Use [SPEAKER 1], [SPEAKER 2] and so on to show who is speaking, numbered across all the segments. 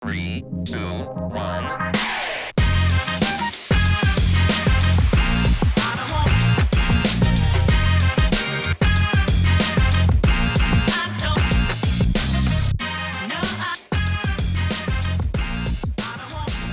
[SPEAKER 1] 3, 2, 1.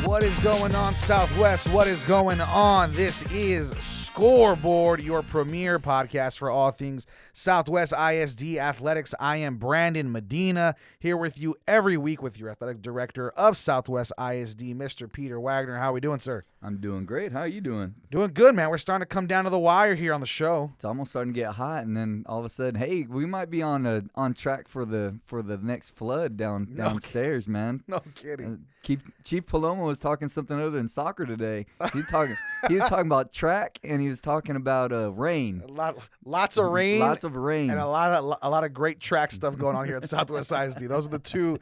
[SPEAKER 2] What is going on, Southwest? What is going on? This is Scoreboard, your premier podcast for all things Southwest ISD athletics. I am Brandon Medina, here with you every week with your athletic director of Southwest ISD, Mr. Peter Wagner. How are we doing, sir?
[SPEAKER 3] I'm doing great. How are you doing?
[SPEAKER 2] Doing good, man. We're starting to come down to the wire here on the show.
[SPEAKER 3] It's almost starting to get hot, and then all of a sudden, hey, we might be on track for the next flood downstairs, man.
[SPEAKER 2] No kidding.
[SPEAKER 3] Chief Paloma was talking something other than soccer today. He was talking about track, and he was talking about rain.
[SPEAKER 2] Lots of rain.
[SPEAKER 3] Lots of rain.
[SPEAKER 2] And a lot of great track stuff going on here at Southwest ISD. Those are the two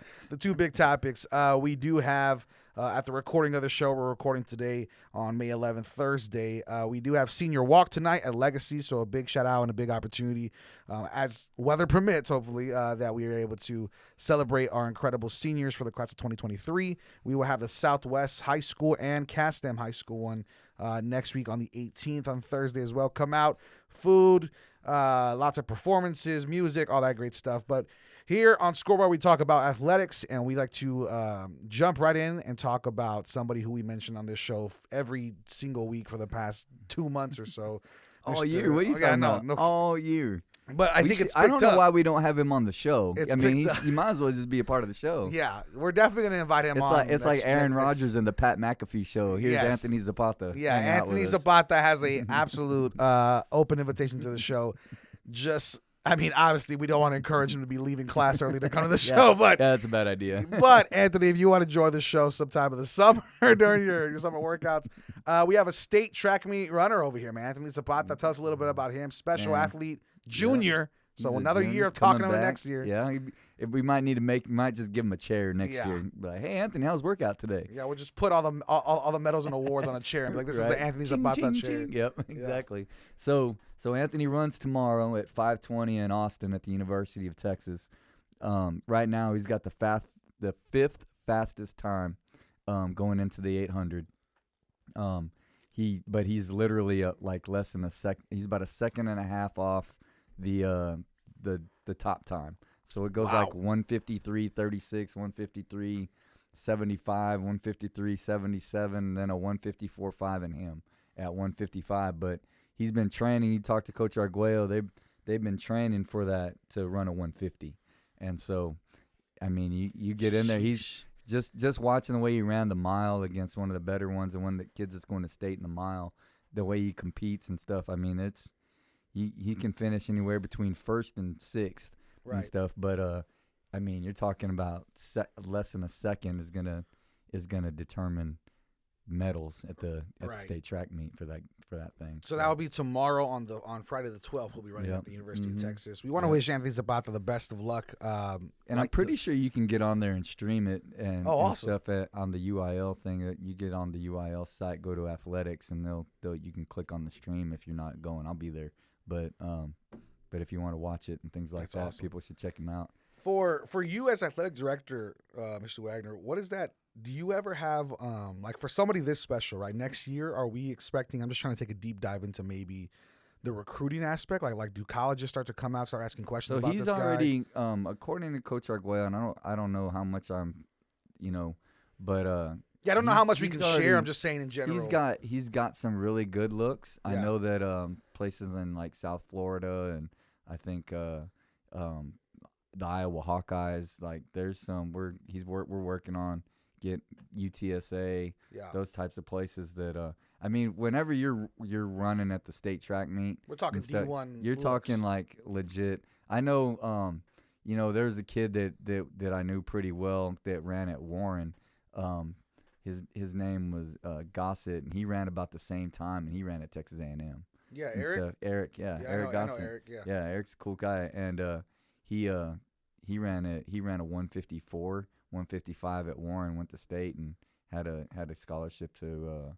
[SPEAKER 2] big topics. We do have at the recording of the show, we're recording today on May 11th, Thursday. We do have Senior Walk tonight at Legacy, so a big shout out and a big opportunity, as weather permits, hopefully, that we are able to celebrate our incredible seniors for the class of 2023. We will have the Southwest High School and Castem High School one next week on the 18th on Thursday as well. Come out, food, lots of performances, music, all that great stuff. But here on Scoreboard, we talk about athletics, and we like to jump right in and talk about somebody who we mentioned on this show every single week for the past 2 months or so.
[SPEAKER 3] All year? What are you talking about?
[SPEAKER 2] No.
[SPEAKER 3] All year.
[SPEAKER 2] But I think it's picked
[SPEAKER 3] I don't know
[SPEAKER 2] up.
[SPEAKER 3] why we don't have him on the show.
[SPEAKER 2] It's
[SPEAKER 3] I mean,
[SPEAKER 2] picked up.
[SPEAKER 3] you might as well just be a part of the show.
[SPEAKER 2] Yeah, we're definitely going to invite him on.
[SPEAKER 3] It's like Aaron Rodgers and the Pat McAfee show. Here's
[SPEAKER 2] Yes.
[SPEAKER 3] Anthony Zapata.
[SPEAKER 2] Yeah,
[SPEAKER 3] hanging out
[SPEAKER 2] Anthony
[SPEAKER 3] with us.
[SPEAKER 2] Zapata has a absolute open invitation to the show. Obviously, we don't want to encourage him to be leaving class early to come to the show, but
[SPEAKER 3] that's a bad idea.
[SPEAKER 2] But Anthony, if you want to join the show sometime in the summer during your summer workouts, we have a state track meet runner over here, man. Anthony Zapata. Tell us a little bit about him. Special athlete, junior.
[SPEAKER 3] He's
[SPEAKER 2] So
[SPEAKER 3] a
[SPEAKER 2] another
[SPEAKER 3] junior
[SPEAKER 2] year of talking to
[SPEAKER 3] coming
[SPEAKER 2] him
[SPEAKER 3] back.
[SPEAKER 2] next year.
[SPEAKER 3] Yeah, if we might need to might just give him a chair next
[SPEAKER 2] Yeah.
[SPEAKER 3] year. Be like, hey, Anthony, how's workout today?
[SPEAKER 2] Yeah, we'll just put all the medals and awards on a chair and be like, this is the Anthony Zapata
[SPEAKER 3] Ching,
[SPEAKER 2] chair.
[SPEAKER 3] ching. Yep, exactly. So Anthony runs tomorrow at 5:20 in Austin at the University of Texas. Right now, he's got the fifth fastest time going into the 800. He's literally like less than a second. He's about a second and a half off the top time. So it goes like 153.36, 153.75, 153.77, then a 154.5 in him at 155. But he's been training. You talk to Coach Arguello. They've been training for that to run a 150. And so, I mean, you get in there. He's just watching the way he ran the mile against one of the better ones, and one of the kids that's going to state in the mile, the way he competes and stuff. I mean, he can finish anywhere between first and sixth and stuff. But I mean, you're talking about less than a second is gonna determine medals at the state track meet for that thing.
[SPEAKER 2] So that will be tomorrow on Friday the 12th. We'll be running at the University of Texas. We want to wish Anthony Zapata the best of luck.
[SPEAKER 3] And I'm pretty sure you can get on there and stream it and stuff on the UIL thing. You get on the UIL site, go to athletics, and you can click on the stream if you're not going. I'll be there. But if you want to watch it and things like that, awesome. People should check him out.
[SPEAKER 2] For you as athletic director, Mr. Wagner, what is that? Do you ever have like for somebody this special, right? Next year, are we expecting? I'm just trying to take a deep dive into maybe the recruiting aspect. Like do colleges start to come out, start asking questions about this guy? So
[SPEAKER 3] he's already, according to Coach Arguello, and I don't know how much but
[SPEAKER 2] yeah, I don't know how much we can share. I'm just saying in general.
[SPEAKER 3] He's got some really good looks. Yeah. I know that places in like South Florida and I think the Iowa Hawkeyes, like there's some we're working on get UTSA, those types of places that I mean, whenever you're running at the state track meet,
[SPEAKER 2] we're talking D1.
[SPEAKER 3] You're talking like legit. I know there's a kid that I knew pretty well that ran at Warren. His name was Gossett, and he ran about the same time, and he ran at Texas A&M.
[SPEAKER 2] Yeah, Eric.
[SPEAKER 3] Eric, Eric Gossett.
[SPEAKER 2] I know Eric, yeah.
[SPEAKER 3] Yeah, Eric's a cool guy, and he ran a 154, 155 at Warren, went to state, and had a scholarship to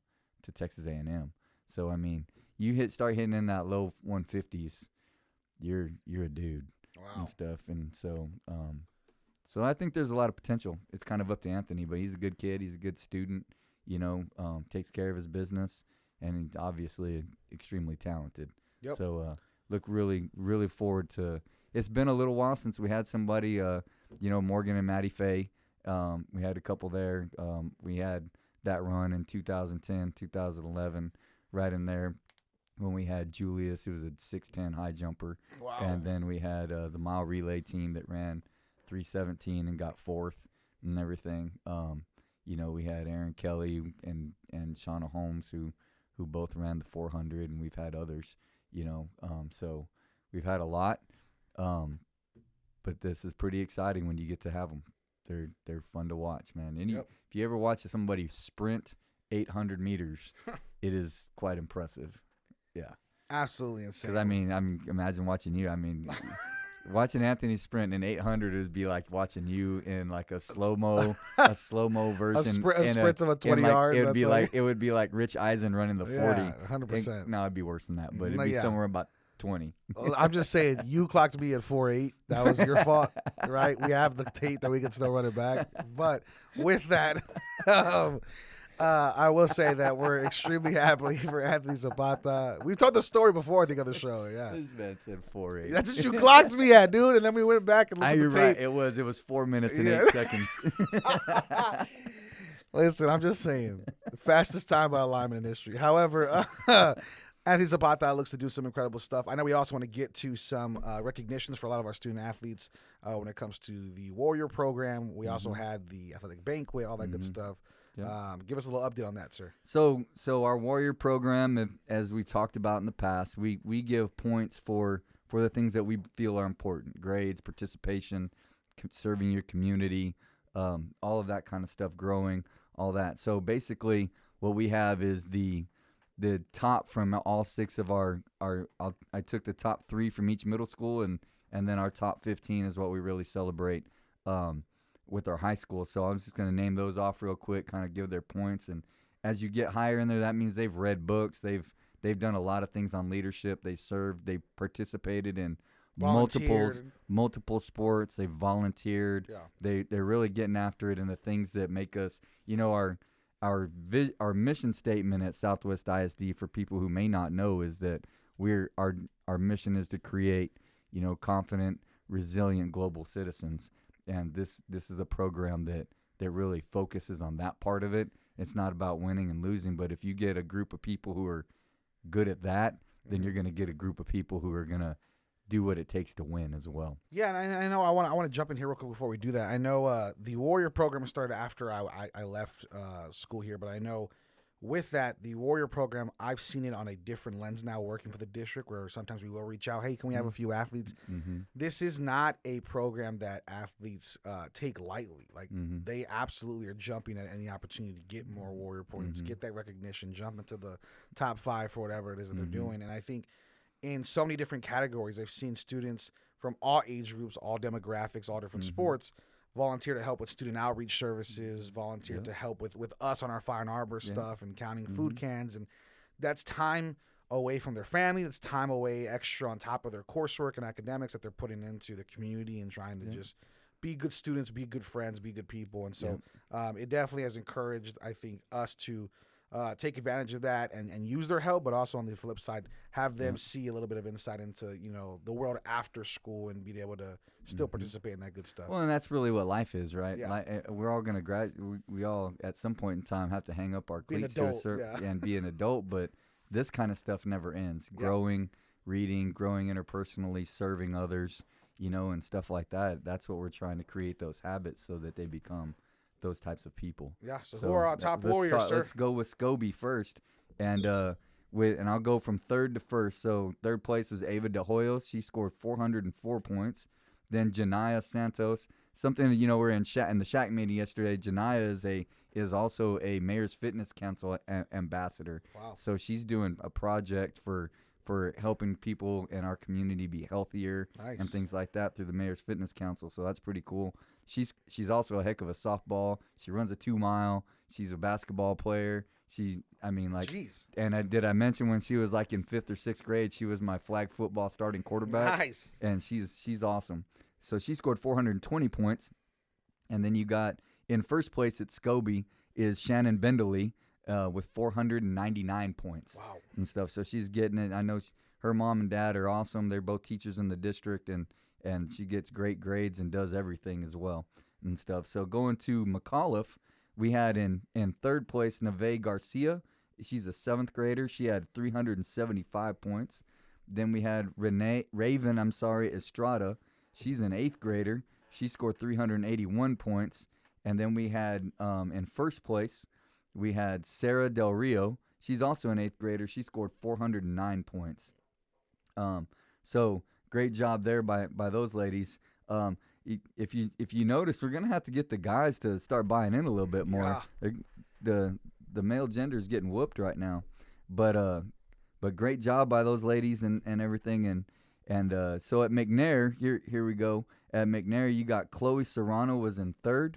[SPEAKER 3] Texas A&M. So I mean, you start hitting in that low 150s, you're a dude.
[SPEAKER 2] Wow.
[SPEAKER 3] And stuff, and so So I think there's a lot of potential. It's kind of up to Anthony, but he's a good kid. He's a good student, takes care of his business, and he's obviously extremely talented.
[SPEAKER 2] Yep.
[SPEAKER 3] So look really, really forward to – it's been a little while since we had somebody, Morgan and Maddie Faye. We had a couple there. We had that run in 2010, 2011, right in there when we had Julius, who was a 6'10" high jumper.
[SPEAKER 2] Wow.
[SPEAKER 3] And then we had the mile relay team that ran 3:17 and got fourth and everything. We had Aaron Kelly and Shauna Holmes who both ran the 400, and we've had others, so we've had a lot. But this is pretty exciting when you get to have them. They're fun to watch, man. And if you ever watch somebody sprint 800 meters, it is quite impressive. Yeah.
[SPEAKER 2] Absolutely insane.
[SPEAKER 3] Because, imagine watching you. Watching Anthony sprint in 800 would be like watching you in like a slow-mo version.
[SPEAKER 2] A sprint of a 20-yard.
[SPEAKER 3] It would be like Rich Eisen running the 40.
[SPEAKER 2] Yeah, 100%.
[SPEAKER 3] No, it'd be worse than that, but it'd be somewhere about 20.
[SPEAKER 2] I'm just saying, you clocked me at 4.8. That was your fault, right? We have the tape that we can still run it back. But with that, I will say that we're extremely happy for Anthony Zapata. We've told the story before, I think, on the show. Yeah,
[SPEAKER 3] This man said 4.8.
[SPEAKER 2] that's what you clocked me at, dude. And then we went back and looked at the tape.
[SPEAKER 3] Right. It was 4 minutes and 8 seconds.
[SPEAKER 2] Listen, I'm just saying, the fastest time by a lineman in history. However, Anthony Zapata looks to do some incredible stuff. I know we also want to get to some recognitions for a lot of our student athletes when it comes to the Warrior program. We also had the athletic banquet, all that good stuff. Yeah. Give us a little update on that, sir.
[SPEAKER 3] So our Warrior program, as we've talked about in the past, we give points for the things that we feel are important: grades, participation, serving your community, all of that kind of stuff, growing, all that. So basically, what we have is the top from all 6 of I took the top 3 from each middle school, and then our top 15 is what we really celebrate with our high school. So I'm just going to name those off real quick, kind of give their points. And as you get higher in there, that means they've read books. They've done a lot of things on leadership. They served. They participated in multiple sports. They've volunteered. Yeah. They're really getting after it, and the things that make us, our mission statement at Southwest ISD, for people who may not know, is that our mission is to create, confident, resilient global citizens. And this is a program that really focuses on that part of it. It's not about winning and losing, but if you get a group of people who are good at that, then you're going to get a group of people who are going to do what it takes to win as well.
[SPEAKER 2] Yeah, and I know I want to jump in here real quick before we do that. I know the Warrior program started after I left school here, but I know with that, the Warrior program, I've seen it on a different lens now working for the district, where sometimes we will reach out, hey, can we have a few athletes? Mm-hmm. This is not a program that athletes take lightly. Like, they absolutely are jumping at any opportunity to get more Warrior points, get that recognition, jump into the top 5 for whatever it is that they're doing. And I think in so many different categories, I've seen students from all age groups, all demographics, all different sports, volunteer to help with student outreach services, volunteer to help with us on our Fire and Arbor stuff and counting food cans. And that's time away from their family. That's time away extra on top of their coursework and academics that they're putting into the community and trying to just be good students, be good friends, be good people. And so it definitely has encouraged, I think, us to take advantage of that and use their help, but also on the flip side, have them see a little bit of insight into, the world after school and be able to still participate in that good stuff.
[SPEAKER 3] Well, and that's really what life is, right?
[SPEAKER 2] Yeah.
[SPEAKER 3] We're all going to graduate. We all, at some point in time, have to hang up our cleats and be an adult, but this kind of stuff never ends. Growing, reading, growing interpersonally, serving others, and stuff like that. That's what we're trying to create, those habits, so that they become those types of people.
[SPEAKER 2] Yeah, so who are our top Warriors, sir?
[SPEAKER 3] Let's go with Scobie first. And I'll go from third to first. So third place was Ava De Hoyos. She scored 404 points. Then Janaya Santos. Something, we're in the Shack meeting yesterday. Janaya is also a Mayor's Fitness Council ambassador. Wow. So she's doing a project for helping people in our community be healthier and things like that through the Mayor's Fitness Council. So that's pretty cool. She's also a heck of a softball. She runs a 2-mile. She's a basketball player.
[SPEAKER 2] Jeez.
[SPEAKER 3] And did I mention when she was like in 5th or 6th grade, she was my flag football starting quarterback.
[SPEAKER 2] Nice.
[SPEAKER 3] And she's awesome. So she scored 420 points. And then you got in first place at Scobie is Shannon Bendeley with 499 points.
[SPEAKER 2] Wow.
[SPEAKER 3] And stuff. So she's getting it. I know her mom and dad are awesome. They're both teachers in the district, and she gets great grades and does everything as well and stuff. So going to McAuliffe, we had in third place Neve Garcia. She's a 7th grader. She had 375 points. Then we had Raven Estrada. She's an 8th grader. She scored 381 points. And then we had in first place, we had Sarah Del Rio. She's also an 8th grader. She scored 409 points. So great job there by those ladies. If you notice, we're gonna have to get the guys to start buying in a little bit more.
[SPEAKER 2] Yeah.
[SPEAKER 3] The male gender is getting whooped right now, but great job by those ladies and everything. And so at McNair, here we go. At McNair, you got Chloe Serrano was in 3rd.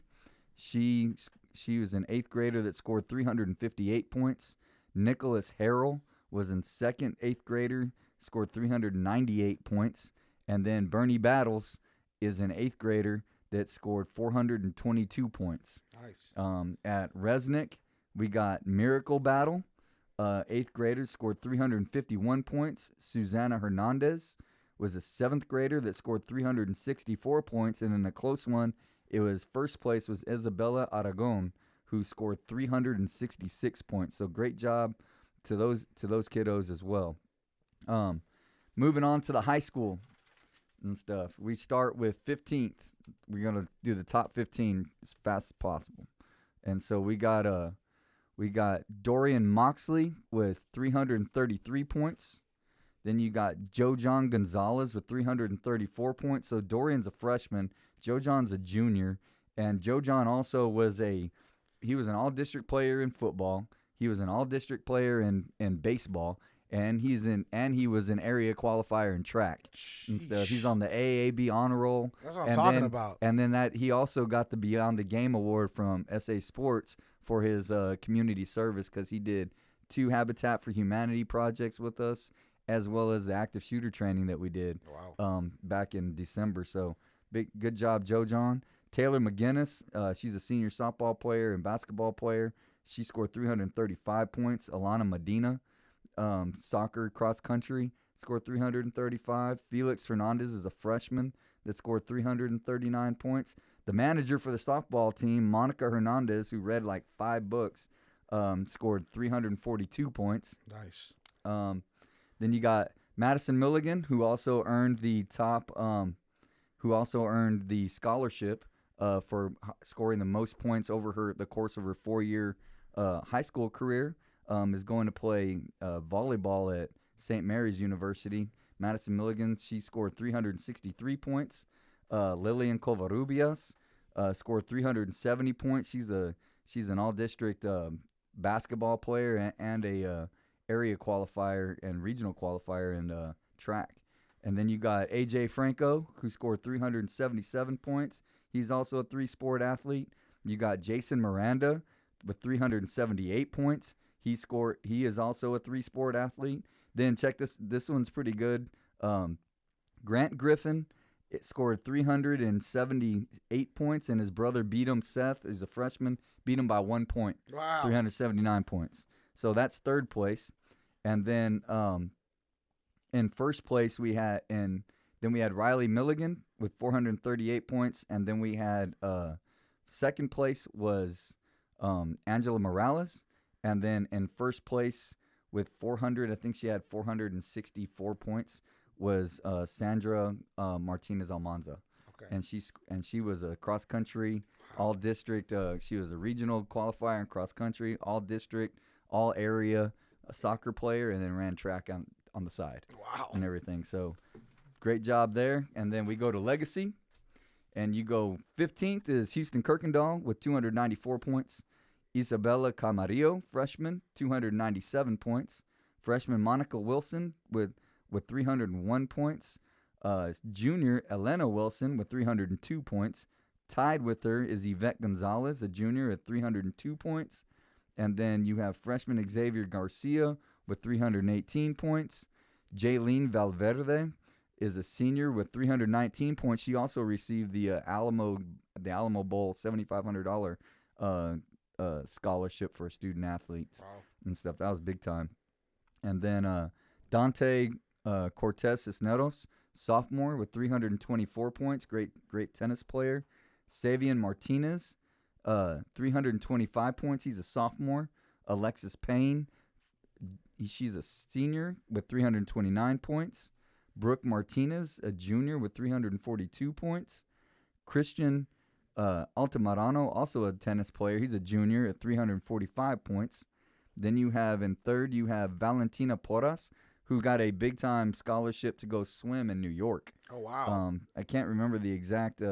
[SPEAKER 3] She was an 8th grader that scored 358 points. Nicholas Harrell was in 2nd, 8th grader, scored 398 points. And then Bernie Battles is an 8th grader that scored 422 points.
[SPEAKER 2] Nice.
[SPEAKER 3] At Resnick, we got Miracle Battle. 8th grader scored 351 points. Susanna Hernandez was a 7th grader that scored 364 points. And in a close one, it was first place was Isabella Aragon, who scored 366 points. So great job to those kiddos as well. Moving on to the high school and stuff. We start with 15th. We're gonna do the top 15 as fast as possible. And so we got Dorian Moxley with 333 points. Then you got Jojon Gonzalez with 334 points. So Dorian's a freshman. Jojon's a junior. And Jojon also was an all-district player in football. He was an all-district player in baseball. And he was an area qualifier in track and stuff. He's on the AAB honor roll.
[SPEAKER 2] That's what I'm talking about.
[SPEAKER 3] And then he also got the Beyond the Game award from SA Sports for his community service because he did 2 Habitat for Humanity projects with us, as well as the active shooter training that we did back in December. So good job, Jojon. Taylor McGinnis, she's a senior softball player and basketball player. She scored 335 points. Alana Medina, soccer cross country, scored 335. Felix Hernandez is a freshman that scored 339 points. The manager for the softball team, Monica Hernandez, who read like 5 books, scored 342 points.
[SPEAKER 2] Nice.
[SPEAKER 3] Then you got Madison Milligan, who also earned the scholarship for scoring the most points over the course of her 4-year high school career. Is going to play volleyball at St. Mary's University. Madison Milligan, she scored 363 points. Lillian Covarrubias scored 370 points. She's an all-district basketball player and a area qualifier and regional qualifier in track. And then you got AJ Franco, who scored 377 points. He's also a 3-sport athlete. You got Jason Miranda with 378 points. He is also a 3-sport athlete. Then check this. This one's pretty good. Grant Griffin scored 378 points, and his brother beat him. Seth is a freshman, beat him by 1 point.
[SPEAKER 2] Wow.
[SPEAKER 3] 379 points. So that's third place. And then in first place then we had Riley Milligan with 438 points, and then we had second place was Angela Morales. And then in first place with 400, I think she had 464 points, was Sandra Martinez Almanza.
[SPEAKER 2] Okay.
[SPEAKER 3] And she was a cross country, all district. She was a regional qualifier in cross country, all district, all area, a soccer player, and then ran track on the side.
[SPEAKER 2] Wow.
[SPEAKER 3] And everything. So great job there. And then we go to Legacy, and you go 15th is Houston Kirkendall with 294 points. Isabella Camarillo, freshman, 297 points. Freshman Monica Wilson with 301 points. Junior Elena Wilson with 302 points. Tied with her is Yvette Gonzalez, a junior, at 302 points. And then you have freshman Xavier Garcia with 318 points. Jaylene Valverde is a senior with 319 points. She also received the Alamo the Alamo Bowl $7,500 scholarship for student athletes and stuff. That was big time. And then Dante Cortez Cisneros, sophomore with 324 points, great tennis player. Savian Martinez, 325 points. He's a sophomore. Alexis Payne, she's a senior with 329 points. Brooke Martinez, a junior with 342 points. Christian Altamirano, also a tennis player. He's a junior at 345 points. Then you have, in third, you have Valentina Porras, who got a big-time scholarship to go swim in New York.
[SPEAKER 2] Oh, wow.
[SPEAKER 3] I can't remember the exact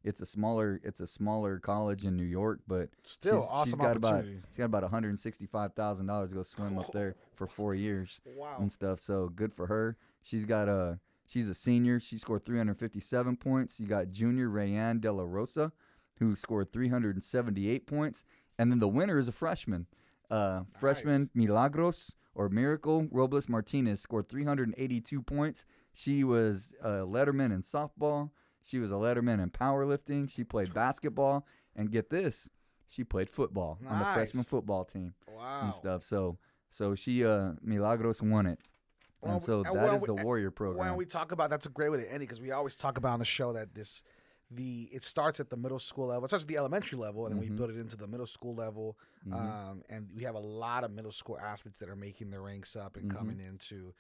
[SPEAKER 3] it's a smaller college in New York, but
[SPEAKER 2] still awesome opportunity.
[SPEAKER 3] She's got about $165,000 to go swim up there for 4 years.
[SPEAKER 2] Wow.
[SPEAKER 3] And stuff. So good for her. She's a senior. She scored 357 points. You got junior Rayanne De La Rosa, who scored 378 points, and then the winner is a freshman. Freshman Milagros or Miracle Robles Martinez scored 382 points. She was a letterman in softball. She was a letterman in powerlifting. She played basketball. And get this, she played football on the freshman football team.
[SPEAKER 2] Wow.
[SPEAKER 3] And stuff. So she, Milagros won it. And so that is the Warrior program.
[SPEAKER 2] When we talk about, that's a great way to end it, because we always talk about on the show that it starts at the middle school level. It starts at the elementary level, and then we build it into the middle school level. And we have a lot of middle school athletes that are making their ranks up and coming into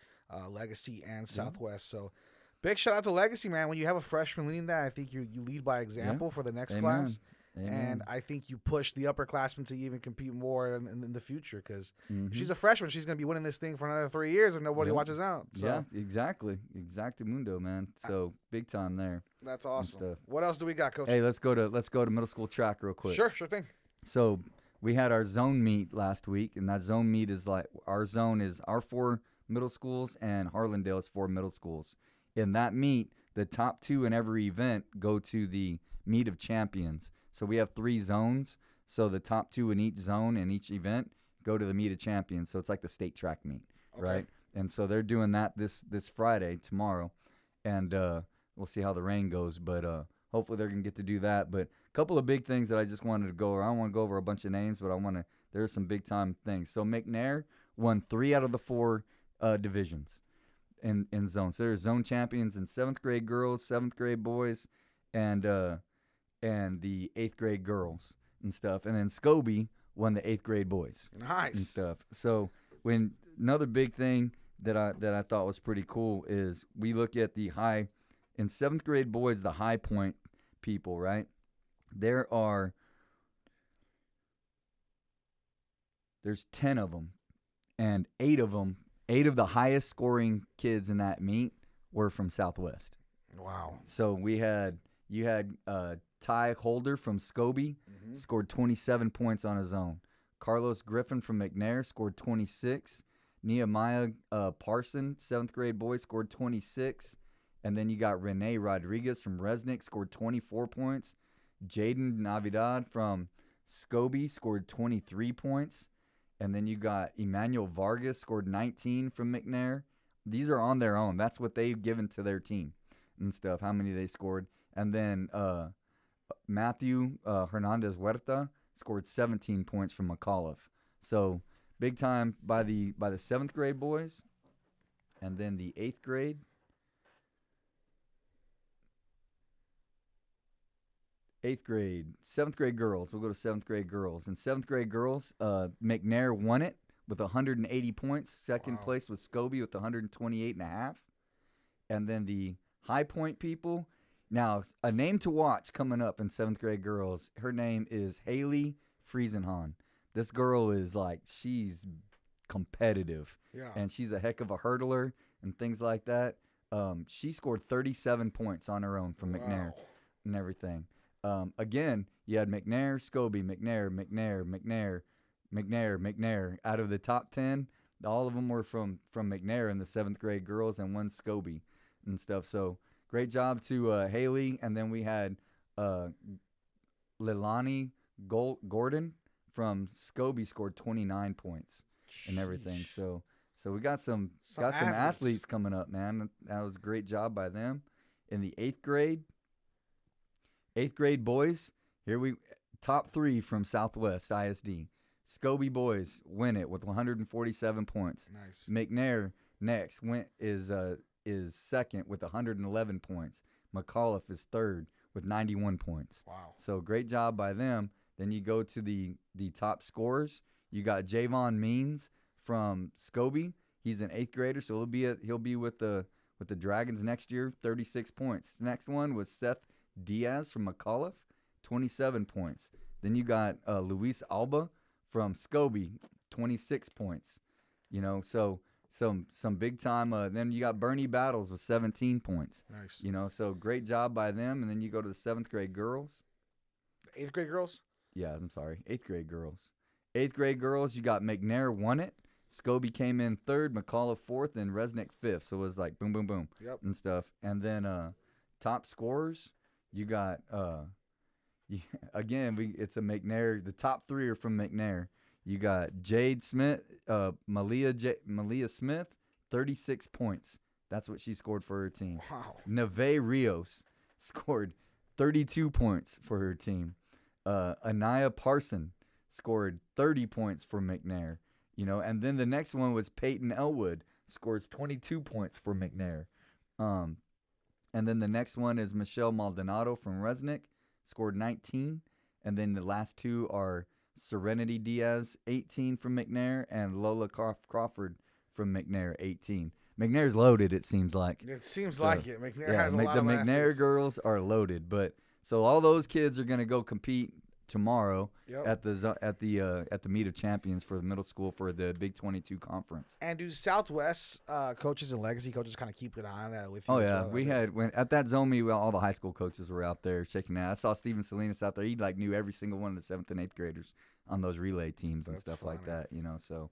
[SPEAKER 2] Legacy and Southwest. So big shout out to Legacy, man. When you have a freshman leading that, I think you lead by example for the next class.
[SPEAKER 3] Amen.
[SPEAKER 2] And I think you push the upperclassmen to even compete more in the future, because if she's a freshman, she's going to be winning this thing for another 3 years if nobody watches out. So.
[SPEAKER 3] Yeah, exactly. Exactamundo, man. So big time there.
[SPEAKER 2] That's awesome. What else do we got, Coach?
[SPEAKER 3] Hey, let's go to middle school track real quick.
[SPEAKER 2] Sure thing.
[SPEAKER 3] So we had our zone meet last week, and that zone meet is like, our zone is our 4 middle schools and Harlandale's 4 middle schools. In that meet, the top 2 in every event go to the meet of champions. So we have 3 zones. So the top 2 in each zone in each event go to the meet of champions. So it's like the state track meet, right? And so they're doing that this Friday, tomorrow, and we'll see how the rain goes. But hopefully they're gonna get to do that. But a couple of big things that I just wanted to go over. I don't want to go over a bunch of names, but there's some big time things. So McNair won 3 out of the 4 divisions in zones. So there's zone champions in 7th grade girls, 7th grade boys, and the 8th grade girls and stuff. And then Scobie won the 8th grade boys.
[SPEAKER 2] Nice.
[SPEAKER 3] And stuff. So another big thing that I thought was pretty cool is we look at the high in 7th grade boys, the high point people, right? There's 10 of them, and 8 of the highest scoring kids in that meet were from Southwest.
[SPEAKER 2] Wow.
[SPEAKER 3] So you had Ty Holder from Scobie, scored 27 points on his own. Carlos Griffin from McNair scored 26. Nehemiah Parson, 7th grade boy, scored 26. And then you got Renee Rodriguez from Resnick, scored 24 points. Jaden Navidad from Scobie scored 23 points. And then you got Emmanuel Vargas, scored 19 from McNair. These are on their own. That's what they've given to their team and stuff, how many they scored. And then Matthew Hernandez Huerta scored 17 points from McAuliffe. So big time by the 7th grade boys. And then the 8th grade. 8th grade, 7th grade girls. We'll go to 7th grade girls. In 7th grade girls, McNair won it with 180 points. Second place was Scobie with 128.5. And then the high point people. Now, a name to watch coming up in 7th grade girls. Her name is Haley Friesenhahn. This girl is she's competitive.
[SPEAKER 2] Yeah.
[SPEAKER 3] And she's a heck of a hurdler and things like that. She scored 37 points on her own from McNair and everything. Again, you had McNair, Scobie, McNair. Out of the top 10, all of them were from McNair in the 7th grade girls, and 1 Scobie and stuff. So great job to Haley. And then we had Lilani Gordon from Scobie, scored 29 points and everything. So we got some athletes coming up, man. That was a great job by them. In the 8th grade, 8th grade boys, top 3 from Southwest ISD. Scobie boys win it with 147 points.
[SPEAKER 2] Nice.
[SPEAKER 3] McNair next is second with 111 points. McAuliffe is third with 91 points.
[SPEAKER 2] Wow.
[SPEAKER 3] So great job by them. Then you go to the top scorers. You got Javon Means from Scobie. He's an 8th grader, so he'll be with the Dragons next year, 36 points. The next one was Seth Diaz from McAuliffe, 27 points. Then you got Luis Alba from Scobie, 26 points. So some big time. Then you got Bernie Battles with 17 points.
[SPEAKER 2] Nice.
[SPEAKER 3] So great job by them. And then you go to the 7th grade girls.
[SPEAKER 2] 8th grade girls?
[SPEAKER 3] Yeah, I'm sorry. 8th grade girls. 8th grade girls, you got McNair won it. Scobie came in 3rd, McAuliffe 4th, and Resnick 5th. So it was like boom, boom, boom and stuff. And then top scorers, you got, it's a McNair. The top 3 are from McNair. You got Jade Smith, Malia Smith, 36 points. That's what she scored for her team.
[SPEAKER 2] Wow.
[SPEAKER 3] Neve Rios scored 32 points for her team. Anaya Parson scored 30 points for McNair. And then the next one was Peyton Elwood, scores 22 points for McNair. And then the next one is Michelle Maldonado from Resnick, scored 19. And then the last 2 are Serenity Diaz, 18 from McNair, and Lola Crawford from McNair, 18. McNair's loaded, it seems like.
[SPEAKER 2] It seems like it. McNair has a lot
[SPEAKER 3] the
[SPEAKER 2] of
[SPEAKER 3] McNair
[SPEAKER 2] athletes.
[SPEAKER 3] girls are loaded. But so all those kids are going to go compete tomorrow at the Meet of Champions for the middle school for the Big 22 conference.
[SPEAKER 2] And do Southwest coaches and legacy coaches kind of keep an eye on that with you?
[SPEAKER 3] Oh
[SPEAKER 2] as
[SPEAKER 3] yeah,
[SPEAKER 2] well?
[SPEAKER 3] we had at that zone meet, all the high school coaches were out there shaking that. I saw Steven Salinas out there. He knew every single one of the 7th and 8th graders on those relay teams and stuff like that. So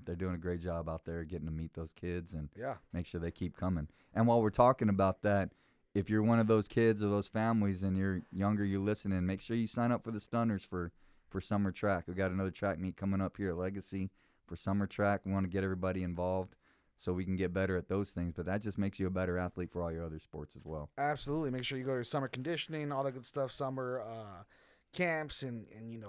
[SPEAKER 3] they're doing a great job out there getting to meet those kids and make sure they keep coming. And while we're talking about that, if you're one of those kids or those families and you're younger, you're listening, make sure you sign up for the Stunners for summer track. We got another track meet coming up here at Legacy for summer track. We want to get everybody involved so we can get better at those things. But that just makes you a better athlete for all your other sports as well.
[SPEAKER 2] Absolutely. Make sure you go to summer conditioning, all that good stuff, summer camps and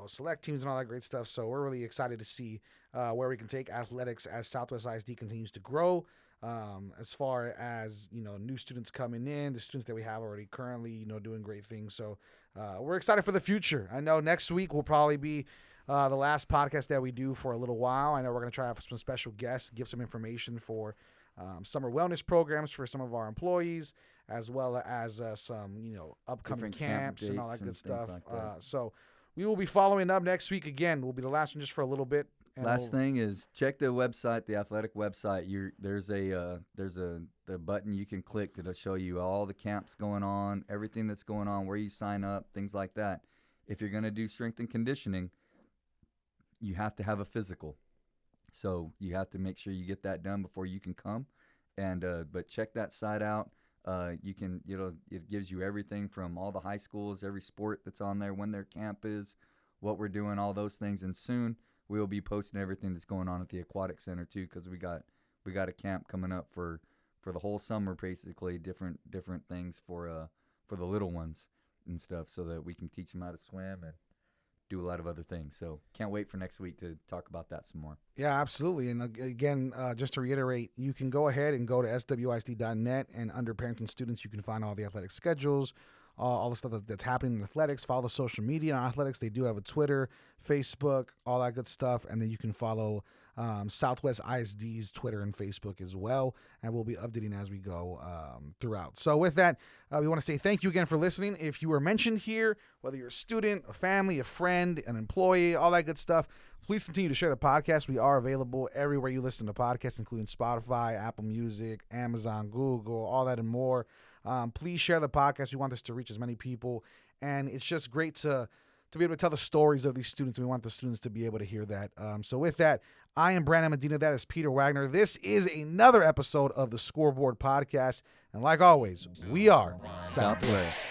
[SPEAKER 2] select teams and all that great stuff. So we're really excited to see where we can take athletics as Southwest ISD continues to grow. As far as, new students coming in, the students that we have already currently, doing great things. So we're excited for the future. I know next week will probably be the last podcast that we do for a little while. I know we're going to try to have some special guests, give some information for summer wellness programs for some of our employees, as well as some, upcoming
[SPEAKER 3] Different camp
[SPEAKER 2] camps and all that
[SPEAKER 3] dates
[SPEAKER 2] good
[SPEAKER 3] and
[SPEAKER 2] stuff.
[SPEAKER 3] things like that.
[SPEAKER 2] So we will be following up next week again. We'll be the last one just for a little bit.
[SPEAKER 3] Last thing is check the website, the athletic website. There's the button you can click that'll show you all the camps going on, everything that's going on, where you sign up, things like that. If you're going to do strength and conditioning, you have to have a physical. So you have to make sure you get that done before you can come. And but check that site out. It gives you everything from all the high schools, every sport that's on there, when their camp is, what we're doing, all those things. And soon we'll be posting everything that's going on at the aquatic center too, because we got a camp coming up for the whole summer, basically different things for the little ones and stuff, so that we can teach them how to swim and do a lot of other things. So can't wait for next week to talk about that some more.
[SPEAKER 2] Yeah, absolutely. And again, just to reiterate, you can go ahead and go to swisd.net, and under parents and students, you can find all the athletic schedules, all the stuff that's happening in athletics. Follow the social media on athletics. They do have a Twitter, Facebook, all that good stuff. And then you can follow Southwest ISD's Twitter and Facebook as well. And we'll be updating as we go throughout. So with that, we want to say thank you again for listening. If you were mentioned here, whether you're a student, a family, a friend, an employee, all that good stuff, please continue to share the podcast. We are available everywhere you listen to podcasts, including Spotify, Apple Music, Amazon, Google, all that and more. Please share the podcast. We want this to reach as many people. And it's just great to be able to tell the stories of these students. And we want the students to be able to hear that. So with that, I am Brandon Medina. That is Peter Wagner. This is another episode of the Scoreboard podcast. And like always, we are Southwest.